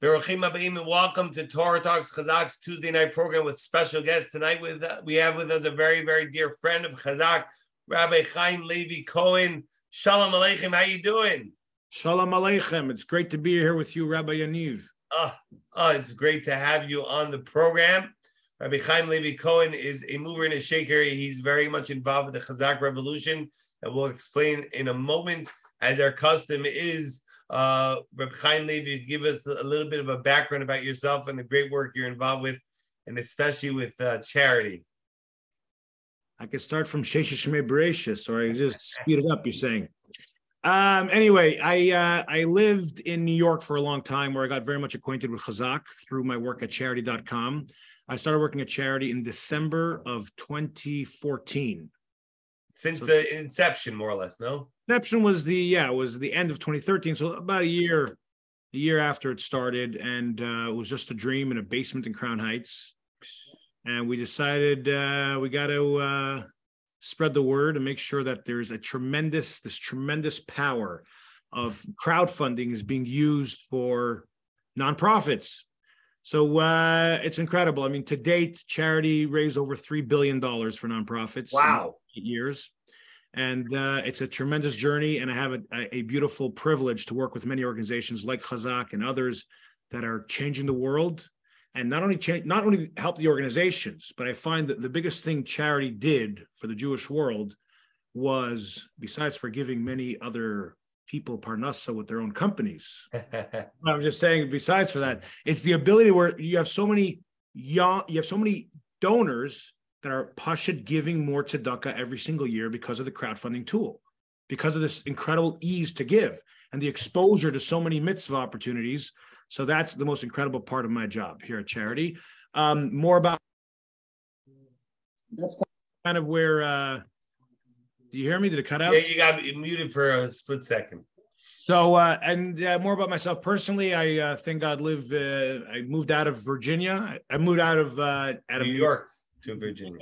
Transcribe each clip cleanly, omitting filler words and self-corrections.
Beruchim Habayim, and welcome to Torah Talks Chazaq's Tuesday night program with special guests. Tonight we have with us a very, very dear friend of Chazaq, Rabbi Chaim Levi Cohen. Shalom Aleichem, how you doing? Shalom Aleichem. It's great to be here with you, Rabbi Yaniv. It's great to have you on the program. Rabbi Chaim Levi Cohen is a mover and a shaker. He's very much involved with the Chazaq revolution, and we'll explain in a moment, as our custom is. Rabbi Chaim Levi, give us a little bit of a background about yourself and the great work you're involved with, and especially with charity. I could start from Shesha Shmei Bereshis, or I just speed it up, you're saying. Anyway, I lived in New York for a long time, where I got very much acquainted with Chazaq through my work at charity.com. I started working at charity in December of 2014. Since the inception, more or less, no? Inception was the end of 2013, so about a year after it started, and it was just a dream in a basement in Crown Heights. And we decided we got to spread the word and make sure that there's this tremendous power of crowdfunding is being used for nonprofits. So it's incredible. I mean, to date, charity raised over $3 billion for nonprofits. Wow. In 8 years. And it's a tremendous journey. And I have a beautiful privilege to work with many organizations like Chazaq and others that are changing the world. And not only help the organizations, but I find that the biggest thing charity did for the Jewish world was, besides for giving many other people parnassa with their own companies. I'm just saying, besides for that, it's the ability where you have so many donors that are pashut giving more tzedakah every single year because of the crowdfunding tool, because of this incredible ease to give and the exposure to so many mitzvah opportunities. So that's the most incredible part of my job here at charity. More about that's kind of where. Do you hear me? Did it cut out? Yeah, you got muted for a split second. So, more about myself personally. I thank God I moved out of Virginia. I moved out of New York to Virginia.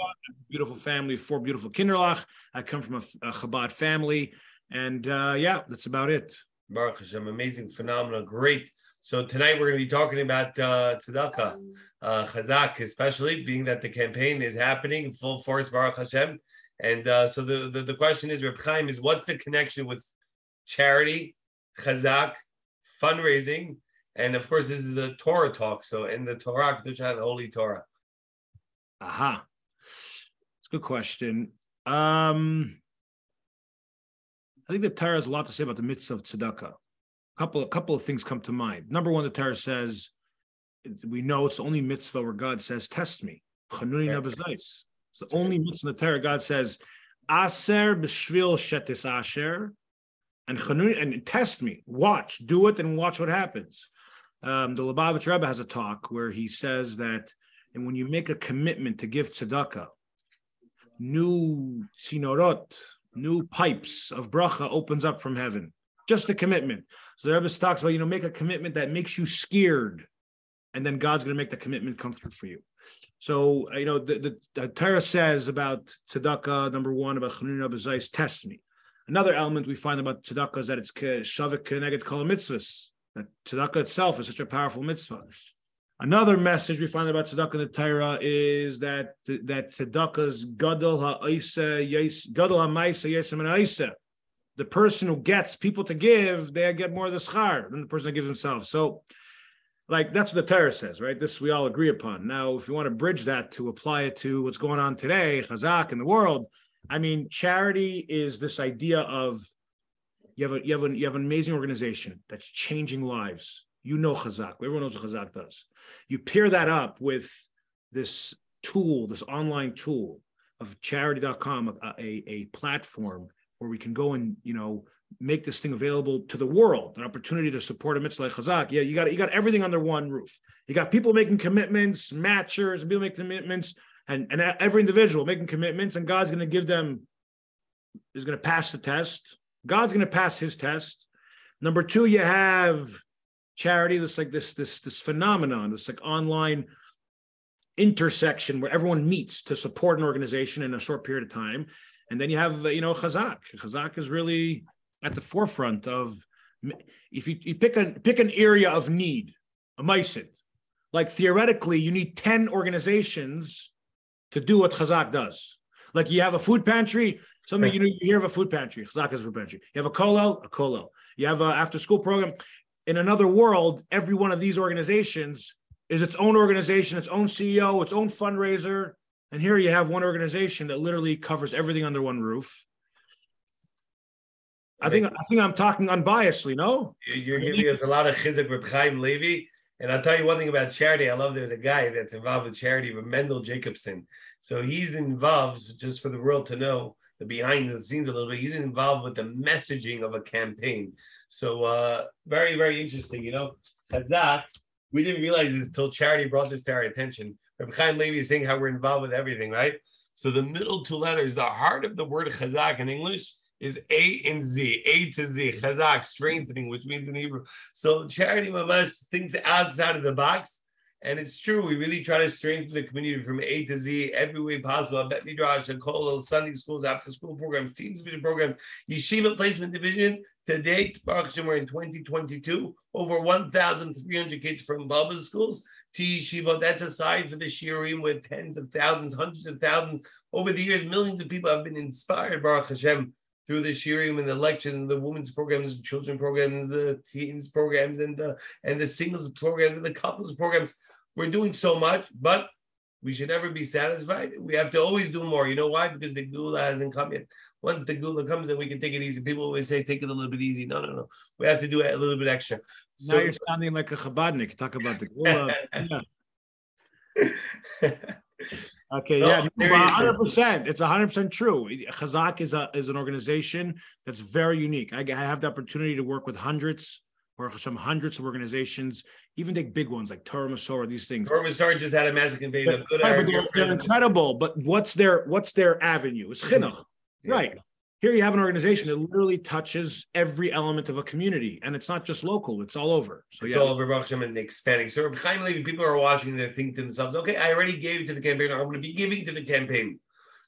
Beautiful family, 4 beautiful kinderlach. I come from a Chabad family, and that's about it. Baruch Hashem, amazing, phenomenal, great. So tonight we're going to be talking about tzedakah, Chazaq, especially being that the campaign is happening in full force, Baruch Hashem. And so the question is, Reb Chaim, is what's the connection with charity, Chazaq, fundraising, and of course this is a Torah talk. So in the Torah, the Holy Torah. Aha, it's a good question. I think the Torah has a lot to say about the mitzvah of tzedakah. A couple of things come to mind. Number one, the Torah says, we know it's the only mitzvah where God says, "Test me." Chanuni nabazais. It's the only mitzvah in the Torah. God says, "Aser b'shvil shetis asher," and test me. Watch, do it, and watch what happens. The Lubavitch Rebbe has a talk where he says that, and when you make a commitment to give tzedakah, new tzinorot, new pipes of bracha opens up from heaven. Just a commitment. So the Rebbe talks about, make a commitment that makes you scared, and then God's going to make the commitment come through for you. So, the Torah says about tzedakah, number one, about chanun abazais, test me. Another element we find about tzedakah is that it's shavik keneged kol mitzvahs. That tzedakah itself is such a powerful mitzvah. Another message we find about tzedakah in the Torah is that tzedakah's gadol ha'isa ha'maisa yesem and ha'isa. The person who gets people to give, they get more of the schar than the person that gives himself. So, that's what the Torah says, right? This we all agree upon. Now, if you want to bridge that to apply it to what's going on today, Chazaq in the world, I mean, charity is this idea of you have an amazing organization that's changing lives. Chazaq. Everyone knows what Chazaq does. You pair that up with this tool, this online tool of charity.com, a platform where we can go and, make this thing available to the world, an opportunity to support a mitzvah like Chazaq. Yeah, you got everything under one roof. You got people making commitments, matchers, and people making commitments, and every individual making commitments, and God's going to is going to pass the test. God's going to pass his test. Number two, you have charity, this phenomenon, this online intersection where everyone meets to support an organization in a short period of time. And then you have, Chazaq. Chazaq is really at the forefront of, if you pick an area of need, a meisid. Like theoretically, you need 10 organizations to do what Chazaq does. Like you have a food pantry, something you hear of a food pantry. Chazaq is a food pantry. You have a kollel. You have an after-school program. In another world, every one of these organizations is its own organization, its own CEO, its own fundraiser. And here you have one organization that literally covers everything under one roof. I think I'm talking unbiasedly, no? You're giving us a lot of chizuk with Chaim Levi. And I'll tell you one thing about charity. I love there's a guy that's involved with charity, Mendel Jacobson. So he's involved, just for the world to know, the behind the scenes a little bit, he's involved with the messaging of a campaign. So very, very interesting. Chazaq, we didn't realize this until charity brought this to our attention. Rabbi Chaim Levi is saying how we're involved with everything, right? So the middle two letters, the heart of the word Chazaq in English, is A and Z, A to Z, Chazaq, strengthening, which means in Hebrew. So charity mamash thinks outside of the box, and it's true. We really try to strengthen the community from A to Z every way possible. Bet Midrash, Kollel, Sunday schools, after school programs, teens vision programs, yeshiva placement division. To date, Baruch Hashem, we're in 2022, over 1,300 kids from Baba schools to yeshiva. That's aside for the shiurim with tens of thousands, hundreds of thousands. Over the years, millions of people have been inspired, Baruch Hashem, through the shiurim and the lectures and the women's programs, the children programs, the teens programs, and the singles programs and the couples programs. We're doing so much, but we should never be satisfied. We have to always do more. You know why? Because the Gula hasn't come yet. Once the Gula comes, then we can take it easy. People always say, take it a little bit easy. No. We have to do it a little bit extra. Now you're sounding like a Chabadnik. Talk about the Gula. Okay, yeah, 100%. It's 100% true. Chazaq is an organization that's very unique. I have the opportunity to work with hundreds of organizations, even take big ones like Torah Masorah, these things. Torah Masorah just had a massive campaign. They're incredible, but what's their avenue? It's chinuch, right? Here you have an organization that literally touches every element of a community, and it's not just local; it's all over. So it's all over Baruch Hashem and expanding. So Chaim Levi, people are watching, they think to themselves, "Okay, I already gave to the campaign. I'm going to be giving to the campaign."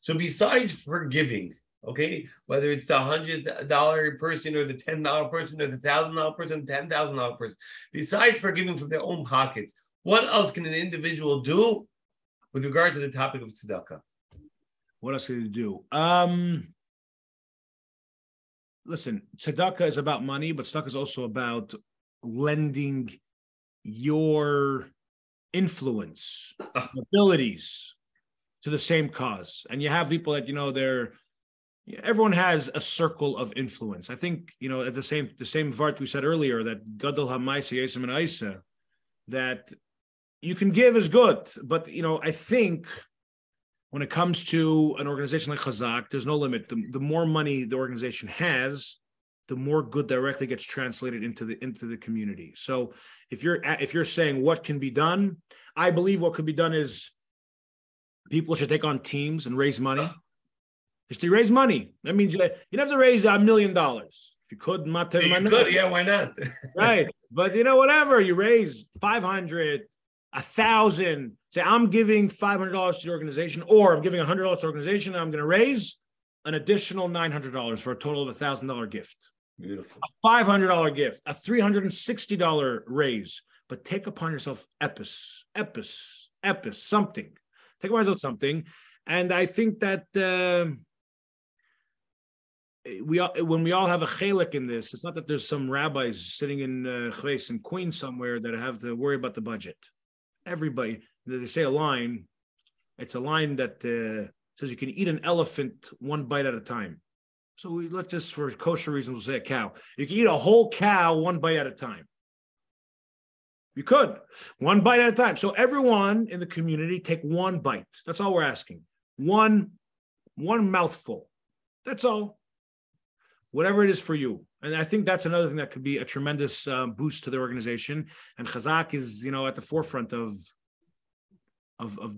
So besides forgiving, okay, whether it's the $100 person or the $10 person or the $1,000 person, $10,000 person, besides forgiving from their own pockets, what else can an individual do with regard to the topic of tzedakah? What else can you do? Listen, tzedakah is about money, but tzedakah is also about lending your influence, abilities to the same cause. And you have people that, everyone has a circle of influence. I think, at the same vart we said earlier, that Gadol HaMaisa Yesem and Aisa, that you can give is good. But, I think when it comes to an organization like Chazaq, there's no limit. The more money the organization has, the more good directly gets translated into the community. So if you're saying what can be done, I believe what could be done is people should take on teams and raise money. Just to raise money. That means you don't have to raise $1 million. If you could, yeah, why not? Right. But whatever, you raise 500, 1,000. Say, I'm giving $500 to the organization, or I'm giving $100 to the organization, and I'm going to raise an additional $900 for a total of $1,000 gift. Beautiful. A $500 gift, a $360 raise. But take upon yourself something. Take upon yourself something. And I think that when we all have a chelik in this, it's not that there's some rabbis sitting in Chves and Queens somewhere that have to worry about the budget. Everybody, they say a line, it's a line that says you can eat an elephant one bite at a time. So let's just, for kosher reasons, we'll say a cow. You can eat a whole cow one bite at a time. You could, one bite at a time. So everyone in the community take one bite. That's all we're asking. One mouthful. That's all. Whatever it is for you. And I think that's another thing that could be a tremendous boost to the organization. And Chazaq is, at the forefront of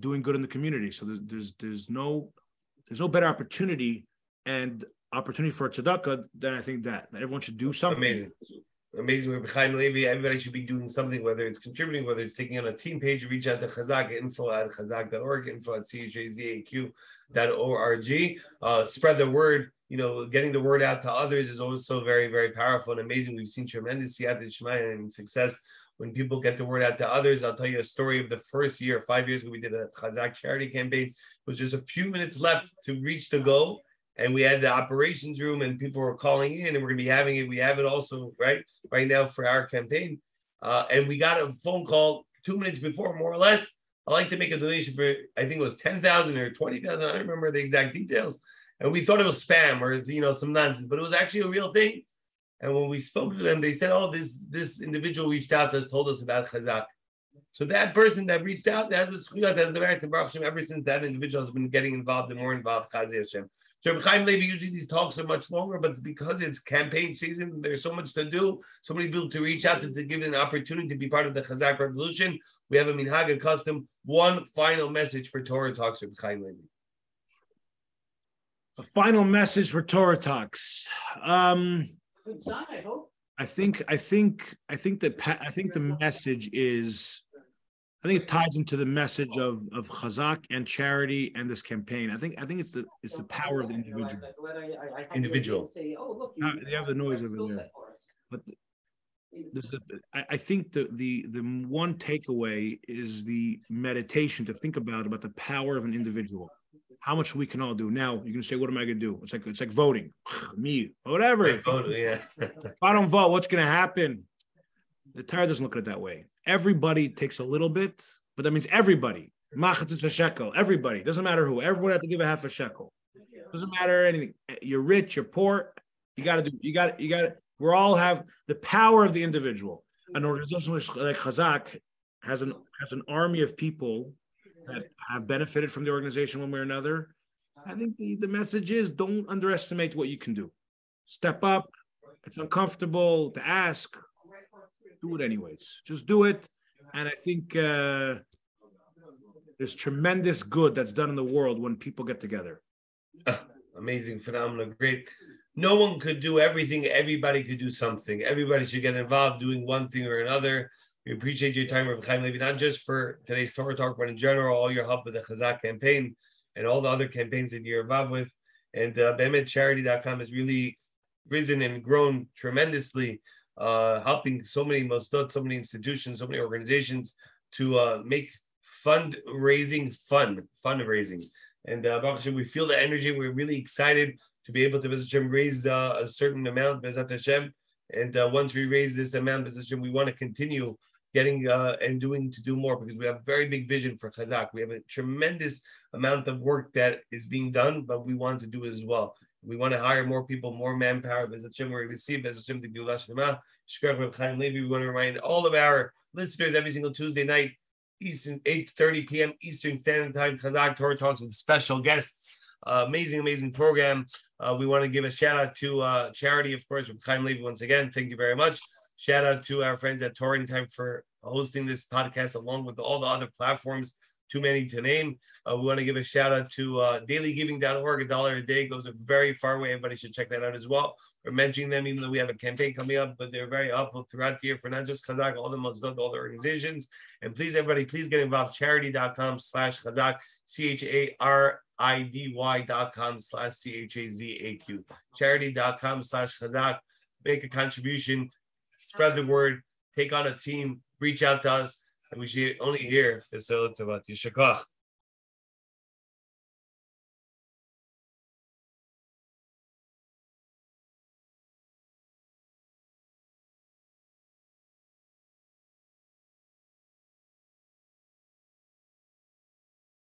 doing good in the community. So there's no better opportunity for a tzedakah than I think that everyone should do something. Amazing. Rabbi Chaim Levi, everybody should be doing something, whether it's contributing, whether it's taking on a team page, reach out to Chazaq, info@chazaq.org, info@chazaq.org. Spread the word. Getting the word out to others is also very, very powerful and amazing. We've seen tremendous siyata d'shmaya and success when people get the word out to others. I'll tell you a story of the first year, 5 years ago, we did a Chazaq charity campaign. It was just a few minutes left to reach the goal. And we had the operations room and people were calling in, and we're going to be having it. We have it also right now for our campaign. And we got a phone call 2 minutes before, more or less. I'd like to make a donation for, I think it was 10,000 or 20,000. I don't remember the exact details. And we thought it was spam or, some nonsense, but it was actually a real thing. And when we spoke to them, they said, oh, this individual reached out to us, told us about Chazaq. So that person that reached out has a schuyat, has the right to Baruch Hashem. Ever since that individual has been getting involved and more involved, Chazai Hashem. So Chaim Levi, usually these talks are much longer, but because it's campaign season, there's so much to do, so many people to reach out to give an opportunity to be part of the Chazaq revolution. We have a minhag, a custom. One final message for Torah Talks with Chaim Levi. A final message for Torah Talks. I think the message is, I think it ties into the message of Chazaq and charity and this campaign. I think it's the power of the individual. You have the noise over there, but I think the one takeaway is the meditation to think about the power of an individual. How much we can all do. Now you can say, "What am I going to do?" It's like voting, me, whatever. If I don't vote, what's going to happen? The Torah doesn't look at it that way. Everybody takes a little bit, but that means everybody. Machatzis a shekel. Everybody. Doesn't matter who. Everyone has to give a half a shekel. Doesn't matter anything. You're rich. You're poor. You got to do. You got to. We all have the power of the individual. An organization like Chazaq has an army of people that have benefited from the organization one way or another. I think the message is, don't underestimate what you can do. Step up. It's uncomfortable to ask. Do it anyways. Just do it. And I think there's tremendous good that's done in the world when people get together. Amazing, phenomenal, great. No one could do everything. Everybody could do something. Everybody should get involved doing one thing or another. We appreciate your time, Rabbi Chaim Levi, not just for today's Torah Talk, but in general, all your help with the Chazaq campaign and all the other campaigns that you're involved with. And BemetCharity.com has really risen and grown tremendously, helping so many mosdot, so many institutions, so many organizations to make fundraising fundraising. And we feel the energy. We're really excited to be able to raise a certain amount, Bezat Hashem. And once we raise this amount, Bezat Hashem, we want to continue getting and to do more, because we have a very big vision for Chazaq. We have a tremendous amount of work that is being done, but we want to do it as well. We want to hire more people, more manpower. Bezat Hashem, we receive Bezat Hashem the Geulah Shlema. Shkach Reb Chaim Levi. We want to remind all of our listeners every single Tuesday night, Eastern, 8:30 p.m. Eastern Standard Time, Chazaq Torah Talks with special guests. Amazing program. We want to give a shout out to charity, of course, with Chaim Levi once again. Thank you very much. Shout out to our friends at Torah Time for hosting this podcast, along with all the other platforms, too many to name. We want to give a shout out to dailygiving.org. $1 a day goes a very far way. Everybody should check that out as well. We're mentioning them, even though we have a campaign coming up, but they're very helpful throughout the year for not just Chazaq, all the mosdot, all the organizations. And please, everybody, please get involved. Charity.com/Chazaq, CHARIDY.com/CHAZAQ. Charity.com/Chazaq. Make a contribution, spread the word, take on a team, reach out to us, and we should only hear this. Yeshakach.